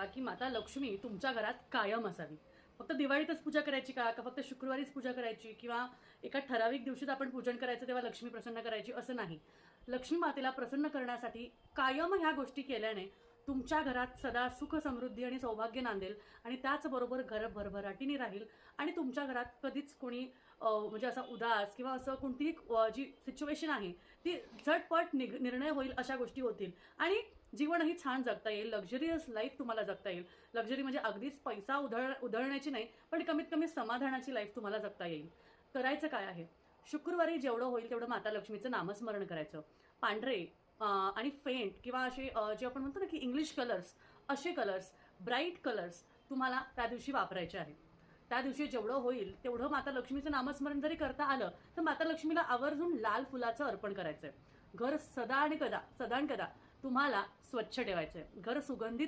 का की माता लक्ष्मी तुमच्या घरात कायम असावी? फक्त दिवाळीतच पूजा करायची का फक्त शुक्रवारीच पूजा करायची किंवा एका ठराविक दिवशीच आपण पूजन करायचं तेव्हा लक्ष्मी प्रसन्न करायची असं नाही. लक्ष्मी मातेला प्रसन्न करण्यासाठी कायम ह्या गोष्टी केल्याने तुमच्या घरात सदा सुख समृद्धी आणि सौभाग्य नांदेल आणि त्याचबरोबर घर भरभराटीने राहील आणि तुमच्या घरात कधीच कोणी म्हणजे असा उदास किंवा असं कोणतीही जी सिच्युएशन आहे ती झटपट निर्णय होईल अशा गोष्टी होतील आणि जीवनही छान जगता येईल. लक्झरियस लाईफ तुम्हाला जगता येईल. लक्झरी म्हणजे अगदीच पैसा उधळण्याची नाही, पण कमीत कमी समाधानाची लाईफ तुम्हाला जगता येईल. करायचं काय आहे? शुक्रवारी जेवढं होईल तेवढं माता लक्ष्मीचं नामस्मरण करायचं. पांढरे आणि फेंट किंवा असे जे आपण म्हणतो ना की इंग्लिश कलर्स, असे कलर्स, ब्राईट कलर्स तुम्हाला त्या दिवशी वापरायचे आहेत. त्या दिवशी जेवढं होईल तेवढं माता लक्ष्मीचं नामस्मरण जरी करता आलं तर माता लक्ष्मीला आवर्जून लाल फुलाचं अर्पण करायचंय. घर सदा आणि कदा तुम्हाला स्वच्छ ठेवायचंय. घर सुगंधित